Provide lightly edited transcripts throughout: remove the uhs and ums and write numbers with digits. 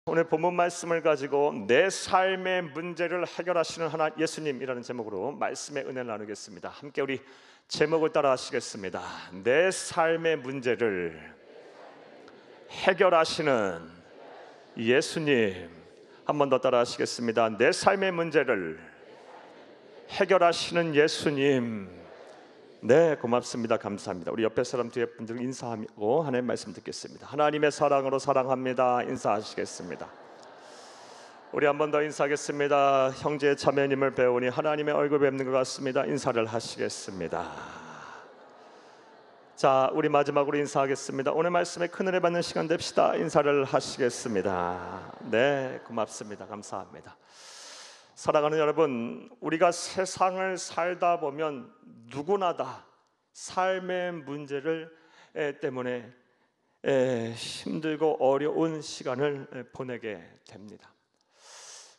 오늘 본문 말씀을 가지고 내 삶의 문제를 해결하시는 하나 예수님이라는 제목으로 말씀의 은혜를 나누겠습니다. 함께 우리 제목을 따라 하시겠습니다. 내 삶의 문제를 해결하시는 예수님. 한 번 더 따라 하시겠습니다. 내 삶의 문제를 해결하시는 예수님. 네, 고맙습니다. 감사합니다. 우리 옆에 사람 뒤에 분들 인사하고 하나님의 말씀 듣겠습니다. 하나님의 사랑으로 사랑합니다. 인사하시겠습니다. 우리 한 번 더 인사하겠습니다. 형제 자매님을 배우니 하나님의 얼굴 뵙는 것 같습니다. 인사를 하시겠습니다. 자, 우리 마지막으로 인사하겠습니다. 오늘 말씀에 큰 은혜 받는 시간 됩시다. 인사를 하시겠습니다. 네, 고맙습니다. 감사합니다. 사랑하는 여러분, 우리가 세상을 살다 보면 누구나 다 삶의 문제를 때문에 힘들고 어려운 시간을 보내게 됩니다.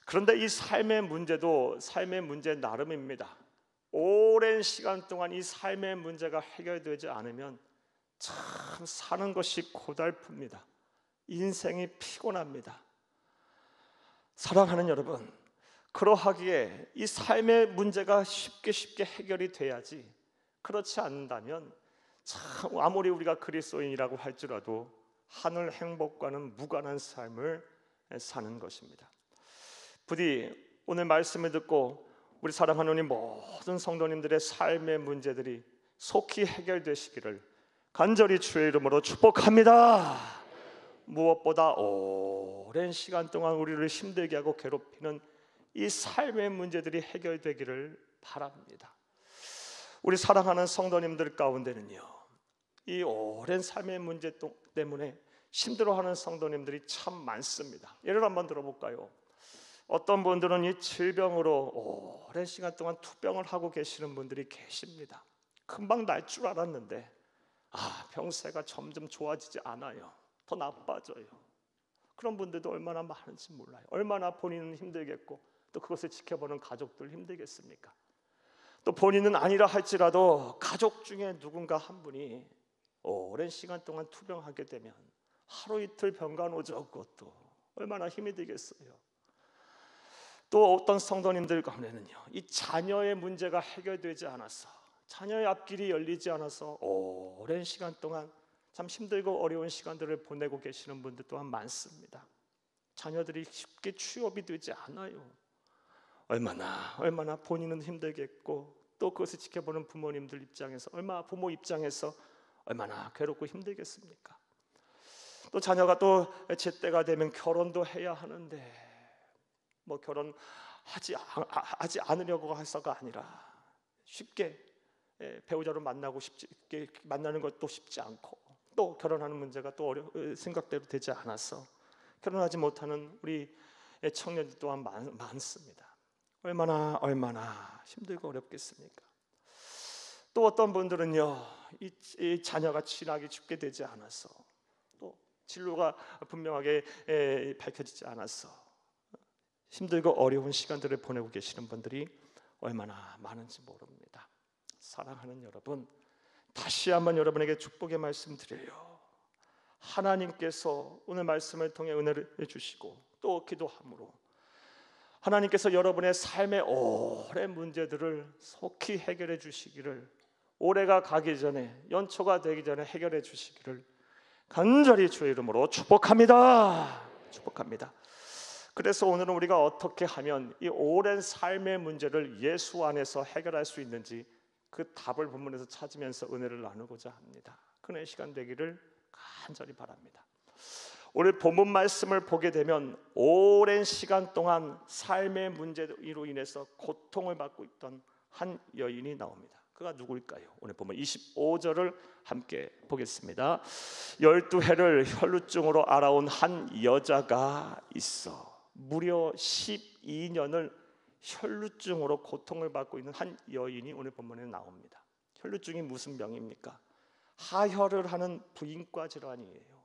그런데 이 삶의 문제도 삶의 문제 나름입니다. 오랜 시간 동안 이 삶의 문제가 해결되지 않으면 참 사는 것이 고달픕니다. 인생이 피곤합니다. 사랑하는 여러분, 그러하기에 이 삶의 문제가 쉽게 해결이 돼야지, 그렇지 않는다면 참 아무리 우리가 그리스도인이라고 할지라도 하늘 행복과는 무관한 삶을 사는 것입니다. 부디 오늘 말씀을 듣고 우리 사랑하는 우리 모든 성도님들의 삶의 문제들이 속히 해결되시기를 간절히 주의 이름으로 축복합니다. 무엇보다 오랜 시간 동안 우리를 힘들게 하고 괴롭히는 이 삶의 문제들이 해결되기를 바랍니다. 우리 사랑하는 성도님들 가운데는요, 이 오랜 삶의 문제 때문에 힘들어하는 성도님들이 참 많습니다. 예를 한번 들어볼까요? 어떤 분들은 이 질병으로 오랜 시간 동안 투병을 하고 계시는 분들이 계십니다. 금방 날 줄 알았는데 병세가 점점 좋아지지 않아요. 더 나빠져요. 그런 분들도 얼마나 많은지 몰라요. 얼마나 본인은 힘들겠고 또 그것을 지켜보는 가족들 힘들겠습니까? 또 본인은 아니라 할지라도 가족 중에 누군가 한 분이 오랜 시간 동안 투병하게 되면 하루 이틀 병간호적고 또 얼마나 힘이 들겠어요. 또 어떤 성도님들 가운데는요, 이 자녀의 문제가 해결되지 않아서, 자녀의 앞길이 열리지 않아서 오랜 시간 동안 참 힘들고 어려운 시간들을 보내고 계시는 분들 또한 많습니다. 자녀들이 쉽게 취업이 되지 않아요. 얼마나 본인은 힘들겠고 또 그것을 지켜보는 부모님들 입장에서 부모 입장에서 얼마나 괴롭고 힘들겠습니까? 또 자녀가 또 제때가 되면 결혼도 해야 하는데 결혼하지 않으려고 해서가 아니라 쉽게 배우자를 만나는 것도 쉽지 않고 또 결혼하는 문제가 또 생각대로 되지 않아서 결혼하지 못하는 우리 청년들 또한 많습니다. 얼마나 힘들고 어렵겠습니까? 또 어떤 분들은요, 이 자녀가 진하게 죽게 되지 않아서 또 진로가 분명하게 밝혀지지 않아서 힘들고 어려운 시간들을 보내고 계시는 분들이 얼마나 많은지 모릅니다. 사랑하는 여러분, 다시 한번 여러분에게 축복의 말씀 드려요. 하나님께서 오늘 말씀을 통해 은혜를 주시고 또 기도함으로 하나님께서 여러분의 삶의 오랜 문제들을 속히 해결해 주시기를, 올해가 가기 전에, 연초가 되기 전에 해결해 주시기를 간절히 주의 이름으로 축복합니다. 그래서 오늘은 우리가 어떻게 하면 이 오랜 삶의 문제를 예수 안에서 해결할 수 있는지 그 답을 본문에서 찾으면서 은혜를 나누고자 합니다. 그의 시간 되기를 간절히 바랍니다. 오늘 본문 말씀을 보게 되면 오랜 시간 동안 삶의 문제로 인해서 고통을 받고 있던 한 여인이 나옵니다. 그가 누구일까요? 오늘 보면 25절을 함께 보겠습니다. 12해를 혈루증으로 앓아온 한 여자가 있어. 무려 12년을 혈루증으로 고통을 받고 있는 한 여인이 오늘 본문에 나옵니다. 혈루증이 무슨 병입니까? 하혈을 하는 부인과 질환이에요.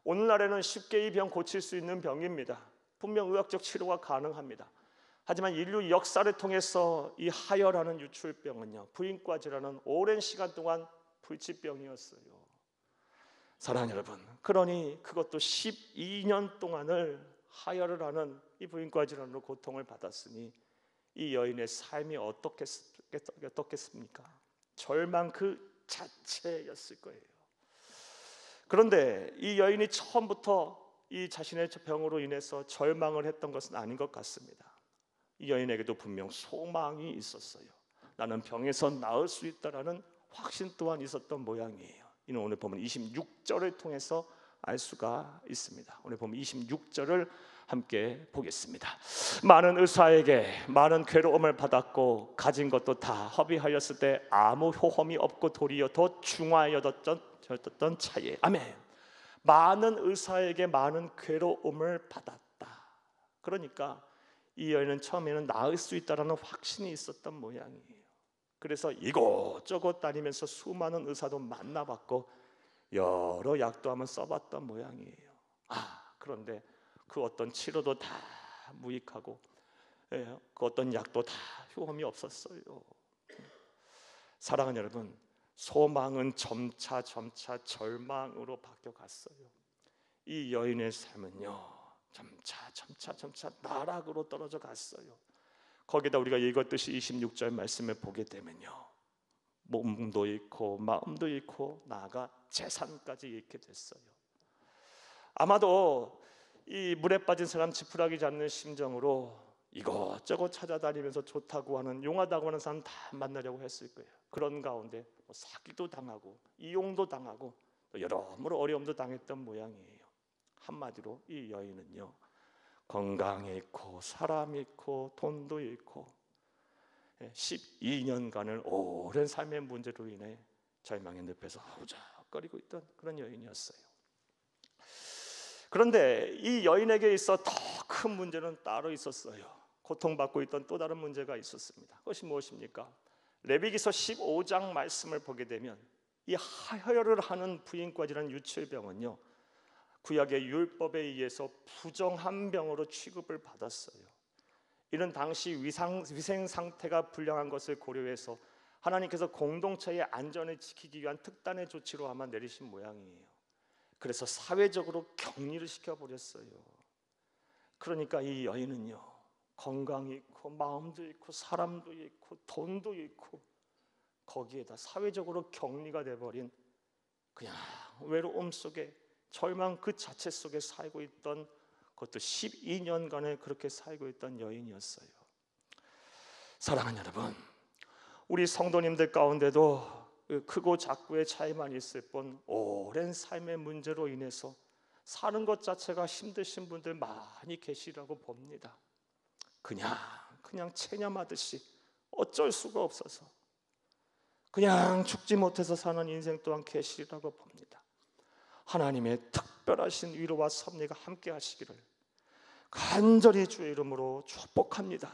오늘날에는 쉽게 이 병 고칠 수 있는 병입니다. 분명 의학적 치료가 가능합니다. 하지만 인류 역사를 통해서 이 하혈하는 유출병은요, 부인과 질환은 오랜 시간 동안 불치병이었어요. 사랑하는 여러분, 그러니 그것도 12년 동안을 하혈을 하는 이 부인과 질환으로 고통을 받았으니 이 여인의 삶이 어떻겠습니까? 절망 그 자체였을 거예요. 그런데 이 여인이 처음부터 이 자신의 병으로 인해서 절망을 했던 것은 아닌 것 같습니다. 이 여인에게도 분명 소망이 있었어요. 나는 병에서 나을 수 있다라는 확신 또한 있었던 모양이에요. 이는 오늘 보면 26절을 통해서 알 수가 있습니다. 오늘 보면 26절을 함께 보겠습니다. 많은 의사에게 많은 괴로움을 받았고 가진 것도 다 허비하였을 때 아무 효험이 없고 도리어 더 중하여졌던 차에. 아멘. 많은 의사에게 많은 괴로움을 받았다. 그러니까 이 여인은 처음에는 나을 수 있다라는 확신이 있었던 모양이에요. 그래서 이곳저곳 다니면서 수많은 의사도 만나봤고 여러 약도 한번 써봤던 모양이에요. 그런데 그 어떤 치료도 다 무익하고 그 어떤 약도 다 효험이 없었어요. 사랑하는 여러분, 소망은 점차 절망으로 바뀌어갔어요. 이 여인의 삶은요, 점차 나락으로 떨어져 갔어요. 거기다 우리가 읽었듯이 26절 말씀을 보게 되면요, 몸도 잃고 마음도 잃고 나아가 재산까지 잃게 됐어요. 아마도 이 물에 빠진 사람 지푸라기 잡는 심정으로 이것저것 찾아다니면서 좋다고 하는, 용하다고 하는 사람 다 만나려고 했을 거예요. 그런 가운데 사기도 당하고 이용도 당하고 또 여러모로 어려움도 당했던 모양이에요. 한마디로 이 여인은요, 건강이 있고 사람이 있고 돈도 있고 12년간을 오랜 삶의 문제로 인해 절망의 늪에서 허우적거리고 있던 그런 여인이었어요. 그런데 이 여인에게 있어 더 큰 문제는 따로 있었어요. 고통받고 있던 또 다른 문제가 있었습니다. 그것이 무엇입니까? 레위기서 15장 말씀을 보게 되면 이 하혈을 하는 부인과 질환 유출병은요, 구약의 율법에 의해서 부정한 병으로 취급을 받았어요. 이는 당시 위생 상태가 불량한 것을 고려해서 하나님께서 공동체의 안전을 지키기 위한 특단의 조치로 아마 내리신 모양이에요. 그래서 사회적으로 격리를 시켜버렸어요. 그러니까 이 여인은요, 건강이 있고 마음도 있고 사람도 있고 돈도 있고 거기에다 사회적으로 격리가 돼버린 그냥 외로움 속에, 절망 그 자체 속에 살고 있던, 그것도 12년간을 그렇게 살고 있던 여인이었어요. 사랑하는 여러분, 우리 성도님들 가운데도 크고 작고의 차이만 있을 뿐 오랜 삶의 문제로 인해서 사는 것 자체가 힘드신 분들 많이 계시라고 봅니다. 그냥 체념하듯이 어쩔 수가 없어서 그냥 죽지 못해서 사는 인생 또한 계시라고 봅니다. 하나님의 특별하신 위로와 섭리가 함께 하시기를 간절히 주의 이름으로 축복합니다.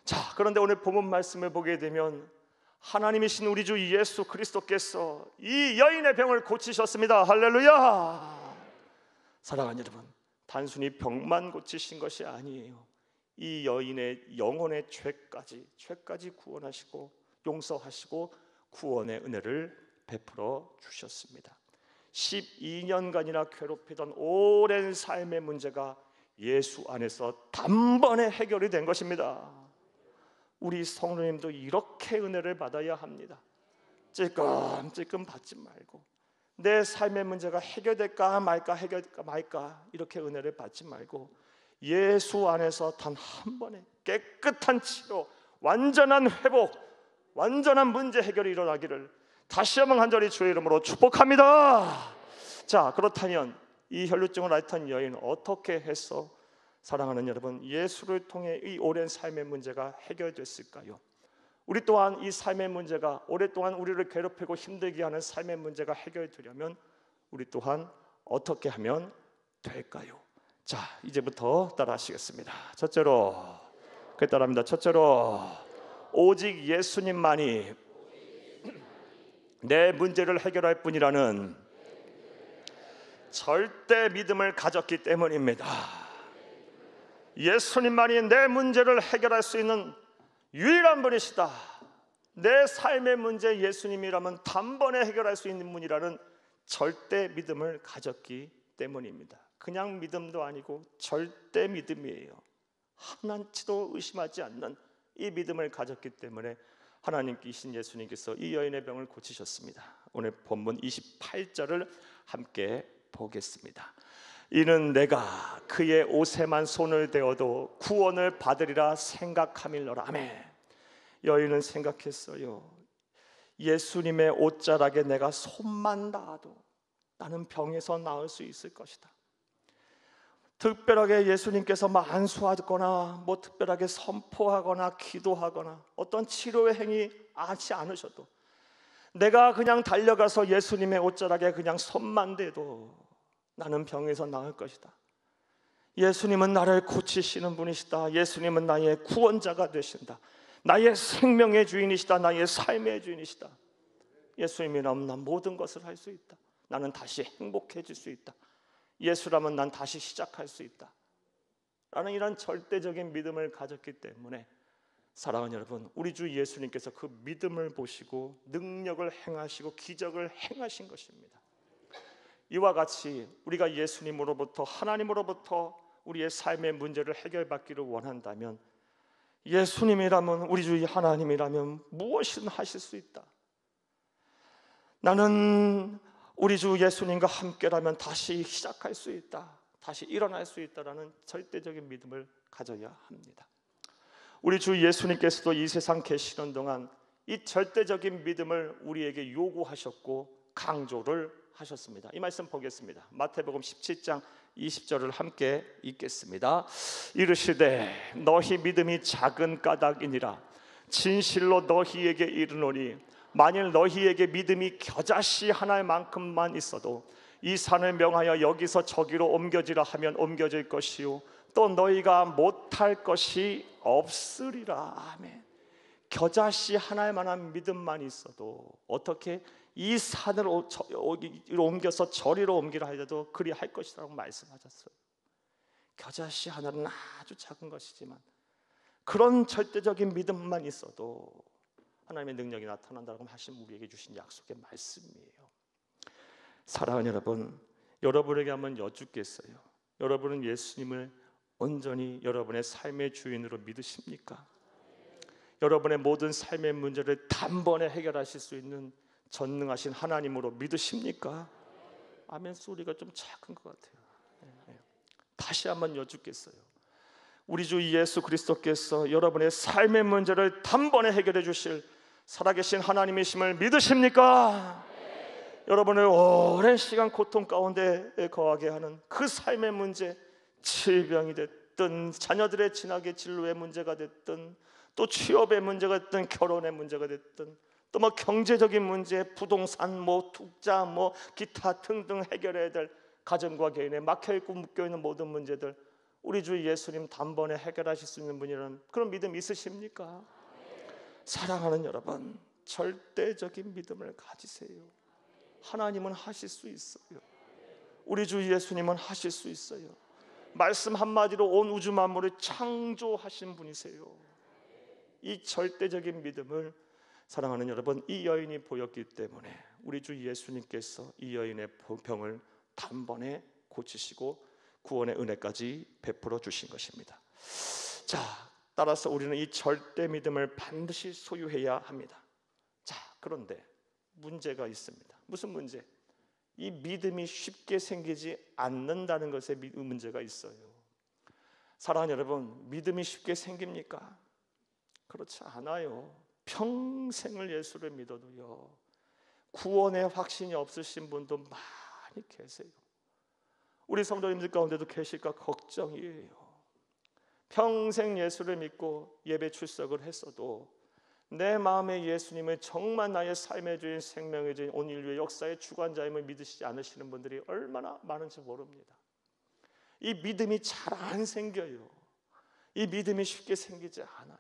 자, 그런데 오늘 본문 말씀을 보게 되면 하나님이신 우리 주 예수 그리스도께서 이 여인의 병을 고치셨습니다. 할렐루야. 사랑하는 여러분, 단순히 병만 고치신 것이 아니에요. 이 여인의 영혼의 죄까지 구원하시고 용서하시고 구원의 은혜를 베풀어 주셨습니다. 12년간이나 괴롭히던 오랜 삶의 문제가 예수 안에서 단번에 해결이 된 것입니다. 우리 성도님도 이렇게 은혜를 받아야 합니다. 찔끔찔끔 받지 말고 내 삶의 문제가 해결될까 말까 이렇게 은혜를 받지 말고 예수 안에서 단 한 번에 깨끗한 치료, 완전한 회복, 완전한 문제 해결이 일어나기를 다시 한번 간절히 주의 이름으로 축복합니다. 자, 그렇다면 이 혈루증을 앓던 여인 어떻게 해서, 사랑하는 여러분, 예수를 통해 이 오랜 삶의 문제가 해결됐을까요? 우리 또한 이 삶의 문제가, 오랫동안 우리를 괴롭히고 힘들게 하는 삶의 문제가 해결되려면 우리 또한 어떻게 하면 될까요? 자, 이제부터 따라하시겠습니다. 첫째로, 따라합니다. 첫째로, 오직 예수님만이 내 문제를 해결할 뿐이라는 절대 믿음을 가졌기 때문입니다. 예수님만이 내 문제를 해결할 수 있는 유일한 분이시다. 내 삶의 문제 예수님이라면 단번에 해결할 수 있는 분이라는 절대 믿음을 가졌기 때문입니다. 그냥 믿음도 아니고 절대 믿음이에요. 하나치도 의심하지 않는 이 믿음을 가졌기 때문에 하나님이신 예수님께서 이 여인의 병을 고치셨습니다. 오늘 본문 28절을 함께 보겠습니다. 이는 내가 그의 옷에만 손을 대어도 구원을 받으리라 생각함일러라. 아멘. 여인은 생각했어요. 예수님의 옷자락에 내가 손만 닿아도 나는 병에서 나을 수 있을 것이다. 특별하게 예수님께서 안수하거나 특별하게 선포하거나 기도하거나 어떤 치료의 행위 하지 않으셔도 내가 그냥 달려가서 예수님의 옷자락에 그냥 손만 대도 나는 병에서 나을 것이다. 예수님은 나를 고치시는 분이시다. 예수님은 나의 구원자가 되신다. 나의 생명의 주인이시다. 나의 삶의 주인이시다. 예수님이라면 난 모든 것을 할 수 있다. 나는 다시 행복해질 수 있다. 예수라면 난 다시 시작할 수 있다 라는 이런 절대적인 믿음을 가졌기 때문에 사랑하는 여러분, 우리 주 예수님께서 그 믿음을 보시고 능력을 행하시고 기적을 행하신 것입니다. 이와 같이 우리가 예수님으로부터, 하나님으로부터 우리의 삶의 문제를 해결받기를 원한다면 예수님이라면, 우리 주 하나님이라면 무엇이든 하실 수 있다. 나는 우리 주 예수님과 함께라면 다시 시작할 수 있다, 다시 일어날 수 있다라는 절대적인 믿음을 가져야 합니다. 우리 주 예수님께서도 이 세상 계시는 동안 이 절대적인 믿음을 우리에게 요구하셨고 강조를 하셨습니다. 이 말씀 보겠습니다. 마태복음 17장 20절을 함께 읽겠습니다. 이르시되 너희 믿음이 작은 까닭이니라. 진실로 너희에게 이르노니 만일 너희에게 믿음이 겨자씨 하나만큼만 있어도 이 산을 명하여 여기서 저기로 옮겨지라 하면 옮겨질 것이요 또 너희가 못할 것이 없으리라. 아멘. 겨자씨 하나만한 믿음만 있어도 어떻게 이 산을 옮겨서 저리로 옮기라 하여도 그리 할 것이라고 말씀하셨어요. 겨자씨 하나는 아주 작은 것이지만 그런 절대적인 믿음만 있어도 하나님의 능력이 나타난다고 하신 우리에게 주신 약속의 말씀이에요. 사랑하는 여러분, 여러분에게 한번 여쭙겠어요. 여러분은 예수님을 온전히 여러분의 삶의 주인으로 믿으십니까? 여러분의 모든 삶의 문제를 단번에 해결하실 수 있는 전능하신 하나님으로 믿으십니까? 아멘 소리가 좀 작은 것 같아요. 다시 한번 여쭙겠어요. 우리 주 예수 그리스도께서 여러분의 삶의 문제를 단번에 해결해 주실 살아계신 하나님이심을 믿으십니까? 여러분을 오랜 시간 고통 가운데 거하게 하는 그 삶의 문제, 질병이 됐든 자녀들의 진학의 진로의 문제가 됐든 또 취업의 문제가 됐든 결혼의 문제가 됐든 또 경제적인 문제, 부동산, 투자, 기타 등등 해결해야 될 가정과 개인의 막혀있고 묶여있는 모든 문제들 우리 주 예수님 단번에 해결하실 수 있는 분이라는 그런 믿음 있으십니까? 사랑하는 여러분, 절대적인 믿음을 가지세요. 하나님은 하실 수 있어요. 우리 주 예수님은 하실 수 있어요. 말씀 한마디로 온 우주 만물을 창조하신 분이세요. 이 절대적인 믿음을 사랑하는 여러분, 이 여인이 보였기 때문에 우리 주 예수님께서 이 여인의 병을 단번에 고치시고 구원의 은혜까지 베풀어 주신 것입니다. 자, 따라서 우리는 이 절대 믿음을 반드시 소유해야 합니다. 자, 그런데 문제가 있습니다. 무슨 문제? 이 믿음이 쉽게 생기지 않는다는 것에 문제가 있어요. 사랑하는 여러분, 믿음이 쉽게 생깁니까? 그렇지 않아요. 평생을 예수를 믿어도요, 구원의 확신이 없으신 분도 많이 계세요. 우리 성도님들 가운데도 계실까 걱정이에요. 평생 예수를 믿고 예배 출석을 했어도 내 마음에 예수님을 정말 나의 삶의 주인, 생명의 주인, 온 인류의 역사의 주관자임을 믿으시지 않으시는 분들이 얼마나 많은지 모릅니다. 이 믿음이 잘 안 생겨요. 이 믿음이 쉽게 생기지 않아요.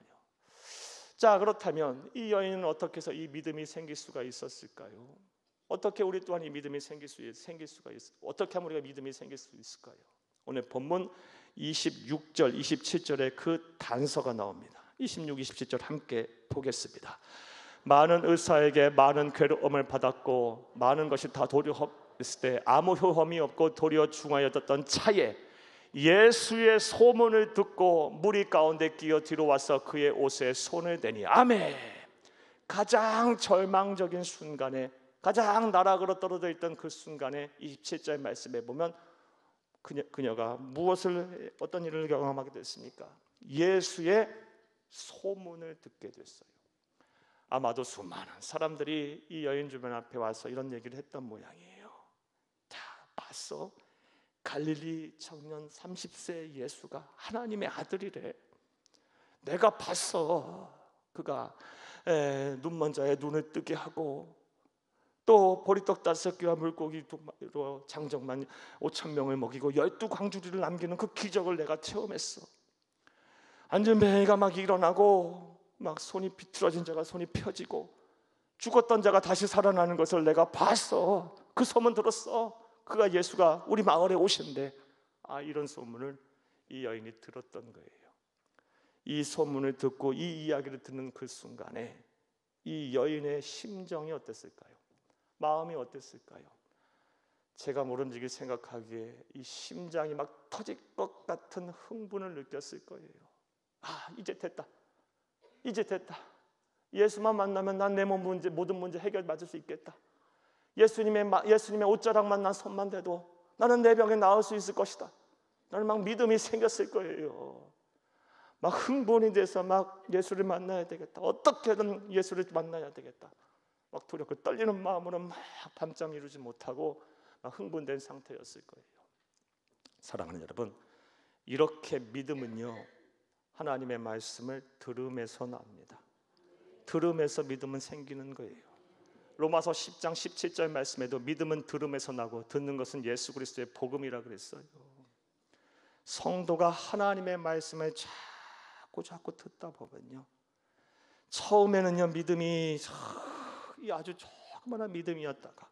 자, 그렇다면 이 여인은 어떻게 해서 이 믿음이 생길 수가 있었을까요? 어떻게 우리 또한 이 믿음이 생길 수가 어떻게 하면 우리가 믿음이 생길 수 있을까요? 오늘 본문 26절, 27절에 그 단서가 나옵니다. 26, 27절 함께 보겠습니다. 많은 의사에게 많은 괴로움을 받았고 많은 것이 다 도리어 있을 때 아무 혐이 없고 도리어 중하여졌던 차에 예수의 소문을 듣고 무리 가운데 끼어 뒤로 와서 그의 옷에 손을 대니 아멘. 가장 절망적인 순간에, 가장 나락으로 떨어져 있던 그 순간에 27절 말씀에 보면 그녀가 어떤 일을 경험하게 됐습니까? 예수의 소문을 듣게 됐어요. 아마도 수많은 사람들이 이 여인 주변 앞에 와서 이런 얘기를 했던 모양이에요. 자, 봤어? 갈릴리 청년 30세 예수가 하나님의 아들이래. 내가 봤어. 그가 눈먼 자의 눈을 뜨게 하고 또 보리떡 5개와 물고기로 장정만 5,000명을 먹이고 12광주리를 남기는 그 기적을 내가 체험했어. 앉은 배가 막 일어나고 막 손이 비틀어진 자가 손이 펴지고 죽었던 자가 다시 살아나는 것을 내가 봤어. 그 소문 들었어. 그가 예수가 우리 마을에 오신대. 이런 소문을 이 여인이 들었던 거예요. 이 소문을 듣고 이 이야기를 듣는 그 순간에 이 여인의 심정이 어땠을까요? 마음이 어땠을까요? 제가 모름지기 생각하기에 이 심장이 막 터질 것 같은 흥분을 느꼈을 거예요. 이제 됐다. 이제 됐다. 예수만 만나면 난 내 모든 문제 해결받을 수 있겠다. 예수님의 옷자락만 난 손만 대도 나는 내 병에 나을 수 있을 것이다. 나는 막 믿음이 생겼을 거예요. 막 흥분이 돼서 막 예수를 만나야 되겠다. 어떻게든 예수를 만나야 되겠다. 막 두렵고 떨리는 마음으로 막 밤잠 이루지 못하고 막 흥분된 상태였을 거예요. 사랑하는 여러분, 이렇게 믿음은요, 하나님의 말씀을 들음에서 납니다. 들음에서 믿음은 생기는 거예요. 로마서 10장 17절 말씀에도 믿음은 들음에서 나고 듣는 것은 예수 그리스도의 복음이라 그랬어요. 성도가 하나님의 말씀을 자꾸 듣다 보면요, 처음에는요 믿음이 아주 조그마한 믿음이었다가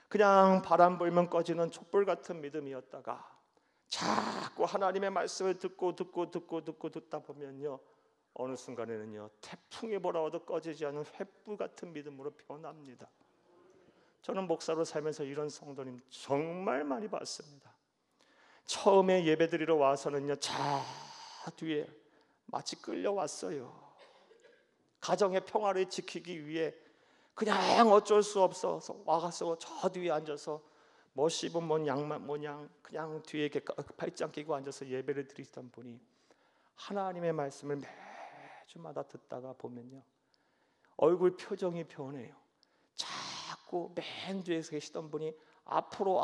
그냥 바람 불면 꺼지는 촛불 같은 믿음이었다가 자꾸 하나님의 말씀을 듣다 보면요, 어느 순간에는요 태풍이 몰아와도 꺼지지 않는 횃불 같은 믿음으로 변합니다. 저는 목사로 살면서 이런 성도님 정말 많이 봤습니다. 처음에 예배드리러 와서는요 자 뒤에 마치 끌려왔어요. 가정의 평화를 지키기 위해 그냥 어쩔 수 없어서 와서 저 뒤에 앉아서 뭐 씹은 뭔 양만 뭐냥 그냥 뒤에 이렇게 팔짱 끼고 앉아서 예배를 드리던 분이 하나님의 말씀을 매주마다 듣다가 보면요 얼굴 표정이 변해요. 자꾸 맨 뒤에 계시던 분이 앞으로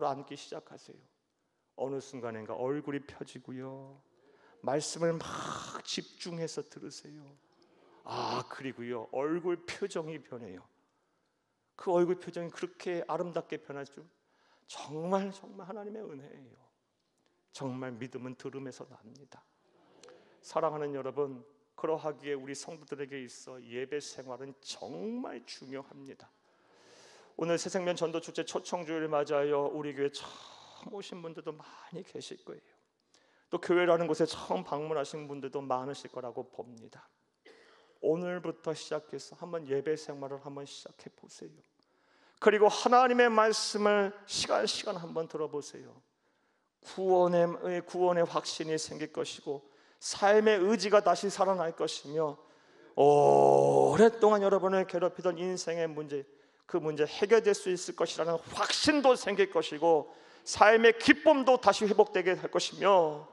앉기 시작하세요. 어느 순간인가 얼굴이 펴지고요, 말씀을 막 집중해서 들으세요. 그리고요 얼굴 표정이 변해요. 그 얼굴 표정이 그렇게 아름답게 변할 줄 정말 하나님의 은혜예요. 정말 믿음은 들음에서 납니다. 사랑하는 여러분, 그러하기에 우리 성도들에게 있어 예배 생활은 정말 중요합니다. 오늘 새생명 전도축제 초청주일을 맞아요. 우리 교회 처음 오신 분들도 많이 계실 거예요. 또 교회라는 곳에 처음 방문하신 분들도 많으실 거라고 봅니다. 오늘부터 시작해서 한번 예배 생활을 한번 시작해 보세요. 그리고 하나님의 말씀을 시간 한번 들어보세요. 구원의 확신이 생길 것이고 삶의 의지가 다시 살아날 것이며 오랫동안 여러분을 괴롭히던 인생의 문제, 그 문제 해결될 수 있을 것이라는 확신도 생길 것이고 삶의 기쁨도 다시 회복되게 할 것이며,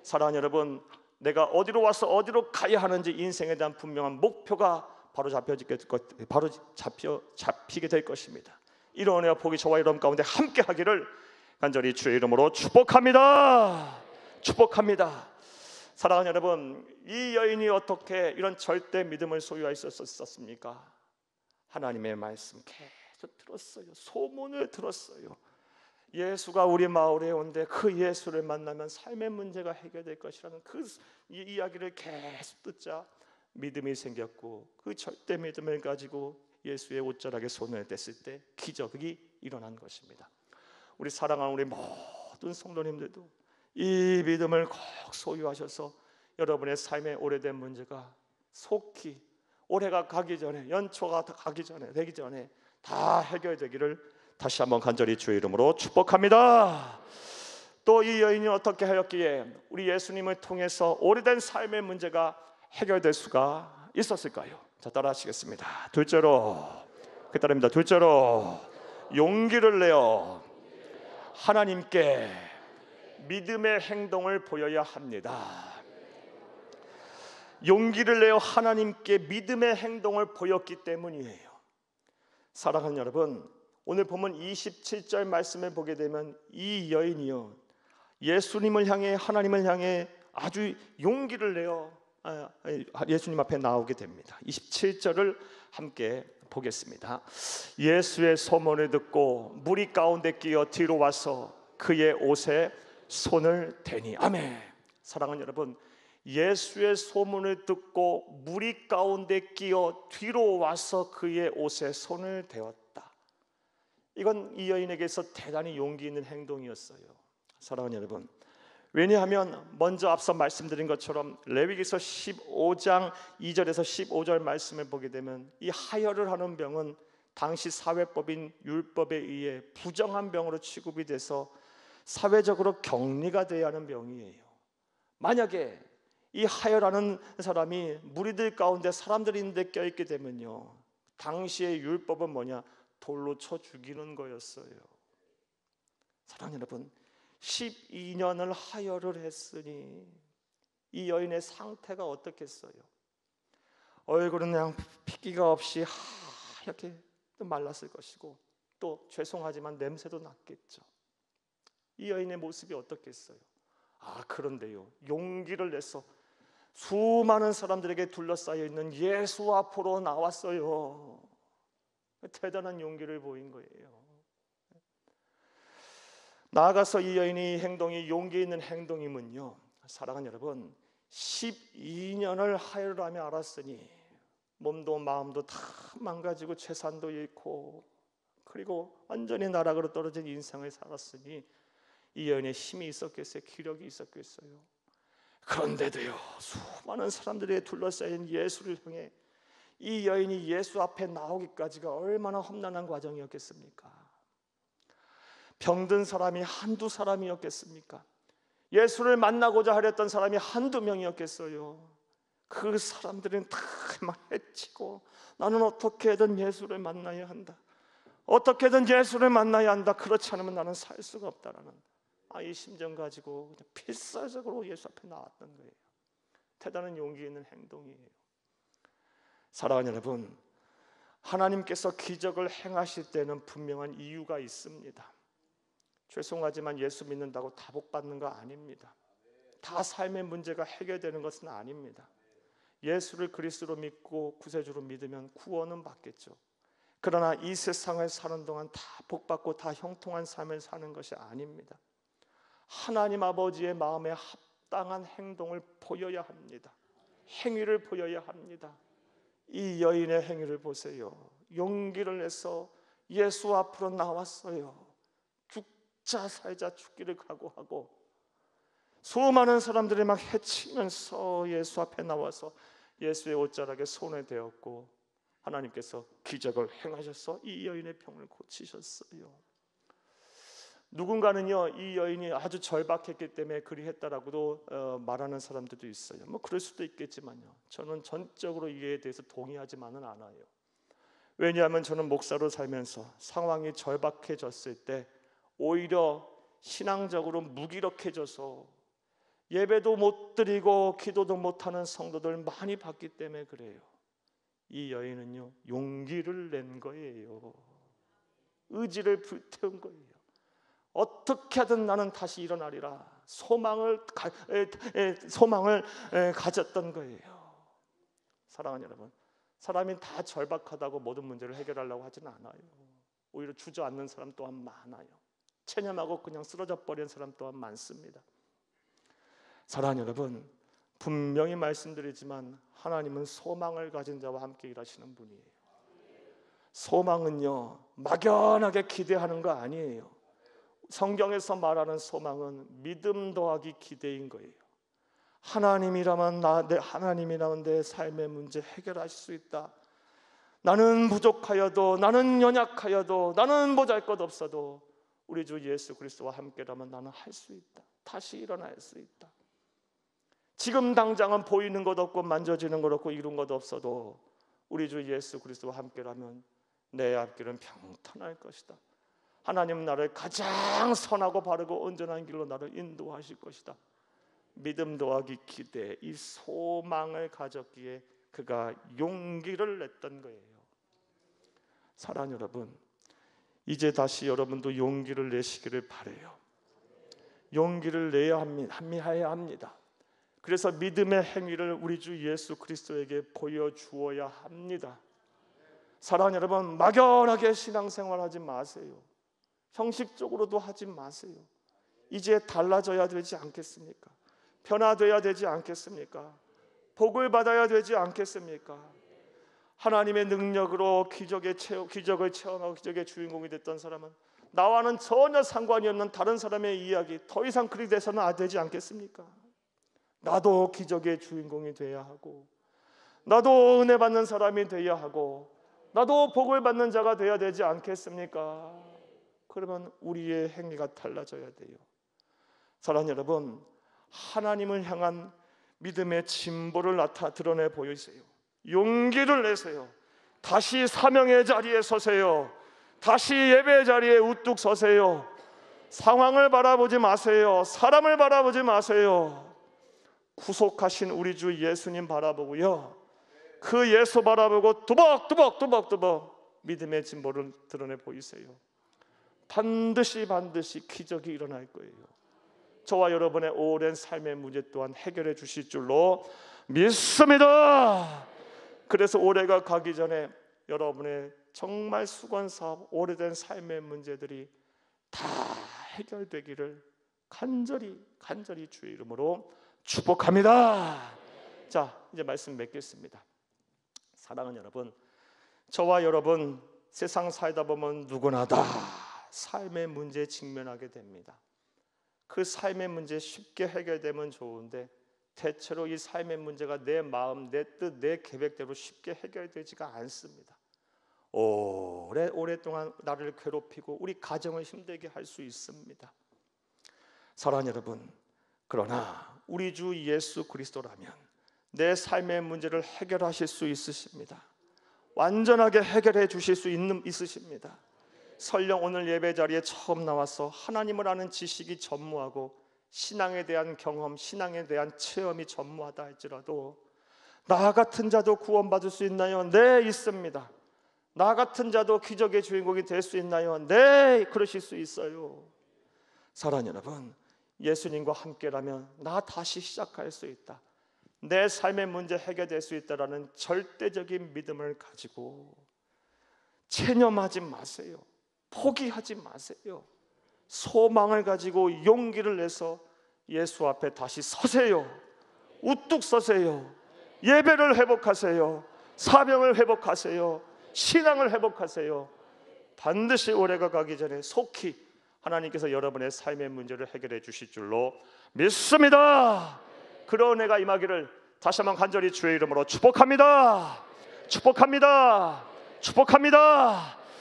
사랑하는 여러분, 내가 어디로 와서 어디로 가야 하는지 인생에 대한 분명한 목표가 바로 잡히게 될 것입니다. 이런 은혜와 복이 저와 여러분 가운데 함께 하기를 간절히 주의 이름으로 축복합니다. 사랑하는 여러분, 이 여인이 어떻게 이런 절대 믿음을 소유할 수 있었습니까? 하나님의 말씀 계속 들었어요. 소문을 들었어요. 예수가 우리 마을에 온데 그 예수를 만나면 삶의 문제가 해결될 것이라는 그 이야기를 계속 듣자 믿음이 생겼고, 그 절대 믿음을 가지고 예수의 옷자락에 손을 댔을 때 기적이 일어난 것입니다. 우리 사랑하는 우리 모든 성도님들도 이 믿음을 꼭 소유하셔서 여러분의 삶의 오래된 문제가 속히 올해가 가기 전에, 연초가 되기 전에 다 해결되기를 다시 한번 간절히 주의 이름으로 축복합니다. 또 이 여인이 어떻게 하였기에 우리 예수님을 통해서 오래된 삶의 문제가 해결될 수가 있었을까요? 자, 따라하시겠습니다. 둘째로, 그 따릅니다. 둘째로, 용기를 내어 하나님께 믿음의 행동을 보여야 합니다. 용기를 내어 하나님께 믿음의 행동을 보였기 때문이에요. 사랑하는 여러분, 오늘 보면 27절 말씀을 보게 되면 이 여인이요, 예수님을 향해, 하나님을 향해 아주 용기를 내어 예수님 앞에 나오게 됩니다. 27절을 함께 보겠습니다. 예수의 소문을 듣고 무리 가운데 끼어 뒤로 와서 그의 옷에 손을 대니. 아멘. 사랑하는 여러분, 예수의 소문을 듣고 무리 가운데 끼어 뒤로 와서 그의 옷에 손을 대었다. 이건 이 여인에게서 대단히 용기 있는 행동이었어요. 사랑하는 여러분, 왜냐하면 먼저 앞서 말씀드린 것처럼 레위기서 15장 2절에서 15절 말씀을 보게 되면 이 하혈을 하는 병은 당시 사회법인 율법에 의해 부정한 병으로 취급이 돼서 사회적으로 격리가 돼야 하는 병이에요. 만약에 이 하혈하는 사람이 무리들 가운데 사람들이 있는데 껴있게 되면요, 당시의 율법은 뭐냐? 돌로 쳐 죽이는 거였어요. 사랑하는 여러분, 12년을 하혈을 했으니 이 여인의 상태가 어떻겠어요? 얼굴은 그냥 핏기가 없이 하얗게 말랐을 것이고, 또 죄송하지만 냄새도 났겠죠. 이 여인의 모습이 어떻겠어요? 그런데요, 용기를 내서 수많은 사람들에게 둘러싸여 있는 예수 앞으로 나왔어요. 대단한 용기를 보인 거예요. 나아가서 이 여인의 행동이 용기 있는 행동이면요, 사랑하는 여러분, 12년을 하혈을 하며 알았으니 몸도 마음도 다 망가지고 재산도 잃고 그리고 완전히 나락으로 떨어진 인생을 살았으니 이 여인의 힘이 있었겠어요? 기력이 있었겠어요? 그런데도요, 수많은 사람들이 둘러싸인 예수를 향해 이 여인이 예수 앞에 나오기까지가 얼마나 험난한 과정이었겠습니까? 병든 사람이 한두 사람이었겠습니까? 예수를 만나고자 하렸던 사람이 한두 명이었겠어요? 그 사람들은 다 막 해치고 나는 어떻게든 예수를 만나야 한다, 어떻게든 예수를 만나야 한다, 그렇지 않으면 나는 살 수가 없다라는 이 심정 가지고 그냥 필사적으로 예수 앞에 나왔던 거예요. 대단한 용기 있는 행동이에요. 사랑하는 여러분, 하나님께서 기적을 행하실 때는 분명한 이유가 있습니다. 죄송하지만 예수 믿는다고 다 복받는 거 아닙니다. 다 삶의 문제가 해결되는 것은 아닙니다. 예수를 그리스도로 믿고 구세주로 믿으면 구원은 받겠죠. 그러나 이 세상을 사는 동안 다 복받고 다 형통한 삶을 사는 것이 아닙니다. 하나님 아버지의 마음에 합당한 행동을 보여야 합니다. 행위를 보여야 합니다. 이 여인의 행위를 보세요. 용기를 내서 예수 앞으로 나왔어요. 죽자 살자 죽기를 각오하고 수많은 사람들이 막 해치면서 예수 앞에 나와서 예수의 옷자락에 손을 대었고 하나님께서 기적을 행하셔서 이 여인의 병을 고치셨어요. 누군가는요, 이 여인이 아주 절박했기 때문에 그리 했다라고도 말하는 사람들도 있어요. 뭐 그럴 수도 있겠지만요, 저는 전적으로 이에 대해서 동의하지만은 않아요. 왜냐하면 저는 목사로 살면서 상황이 절박해졌을 때 오히려 신앙적으로 무기력해져서 예배도 못 드리고 기도도 못하는 성도들 많이 봤기 때문에 그래요. 이 여인은요, 용기를 낸 거예요. 의지를 불태운 거예요. 어떻게 하든 나는 다시 일어나리라 소망을 가졌던 거예요. 사랑하는 여러분, 사람이 다 절박하다고 모든 문제를 해결하려고 하지는 않아요. 오히려 주저앉는 사람 또한 많아요. 체념하고 그냥 쓰러져 버린 사람 또한 많습니다. 사랑하는 여러분, 분명히 말씀드리지만 하나님은 소망을 가진 자와 함께 일하시는 분이에요. 소망은요, 막연하게 기대하는 거 아니에요. 성경에서 말하는 소망은 믿음 더하기 기대인 거예요. 하나님이라면 내 삶의 문제 해결하실 수 있다. 나는 부족하여도, 나는 연약하여도, 나는 보잘것없어도 우리 주 예수 그리스도와 함께라면 나는 할 수 있다. 다시 일어날 수 있다. 지금 당장은 보이는 것 없고 만져지는 것 없고 이룬 것 없어도 우리 주 예수 그리스도와 함께라면 내 앞길은 평탄할 것이다. 하나님 나를 가장 선하고 바르고 온전한 길로 나를 인도하실 것이다. 믿음 더하기 기대, 이 소망을 가졌기에 그가 용기를 냈던 거예요. 사랑하는 여러분, 이제 다시 여러분도 용기를 내시기를 바라요. 용기를 내야 합니다. 그래서 믿음의 행위를 우리 주 예수 그리스도에게 보여주어야 합니다. 사랑하는 여러분, 막연하게 신앙생활하지 마세요. 형식적으로도 하지 마세요. 이제 달라져야 되지 않겠습니까? 변화되어야 되지 않겠습니까? 복을 받아야 되지 않겠습니까? 하나님의 능력으로 기적을 체험하고 기적의 주인공이 됐던 사람은 나와는 전혀 상관이 없는 다른 사람의 이야기, 더 이상 그리 돼서는 안 되지 않겠습니까? 나도 기적의 주인공이 돼야 하고, 나도 은혜 받는 사람이 돼야 하고, 나도 복을 받는 자가 돼야 되지 않겠습니까? 그러면 우리의 행위가 달라져야 돼요. 사랑하는 여러분, 하나님을 향한 믿음의 진보를 드러내 보이세요. 용기를 내세요. 다시 사명의 자리에 서세요. 다시 예배의 자리에 우뚝 서세요. 상황을 바라보지 마세요. 사람을 바라보지 마세요. 구속하신 우리 주 예수님 바라보고요, 그 예수 바라보고 두벅두벅 믿음의 진보를 드러내 보이세요. 반드시 기적이 일어날 거예요. 저와 여러분의 오랜 삶의 문제 또한 해결해 주실 줄로 믿습니다. 그래서 올해가 가기 전에 여러분의 정말 수건사업, 오래된 삶의 문제들이 다 해결되기를 간절히 주의 이름으로 축복합니다. 자, 이제 말씀 맺겠습니다. 사랑하는 여러분, 저와 여러분 세상 살다 보면 누구나 다 삶의 문제에 직면하게 됩니다. 그 삶의 문제 쉽게 해결되면 좋은데 대체로 이 삶의 문제가 내 마음, 내 뜻, 내 계획대로 쉽게 해결되지가 않습니다. 오랫동안 나를 괴롭히고 우리 가정을 힘들게 할 수 있습니다. 사랑하는 여러분, 그러나 우리 주 예수 그리스도라면 내 삶의 문제를 해결하실 수 있으십니다. 완전하게 해결해 주실 수 있으십니다. 설령 오늘 예배 자리에 처음 나와서 하나님을 아는 지식이 전무하고 신앙에 대한 경험, 신앙에 대한 체험이 전무하다 할지라도 나 같은 자도 구원받을 수 있나요? 네, 있습니다. 나 같은 자도 기적의 주인공이 될 수 있나요? 네, 그러실 수 있어요. 사랑하는 여러분, 예수님과 함께라면 나 다시 시작할 수 있다, 내 삶의 문제 해결될 수 있다라는 절대적인 믿음을 가지고 체념하지 마세요. 포기하지 마세요. 소망을 가지고 용기를 내서 예수 앞에 다시 서세요. 우뚝 서세요. 예배를 회복하세요. 사명을 회복하세요. 신앙을 회복하세요. 반드시 올해가 가기 전에 속히 하나님께서 여러분의 삶의 문제를 해결해 주실 줄로 믿습니다. 그런 해가 임하기를 다시 한번 간절히 주의 이름으로 축복합니다. 축복합니다. 축복합니다.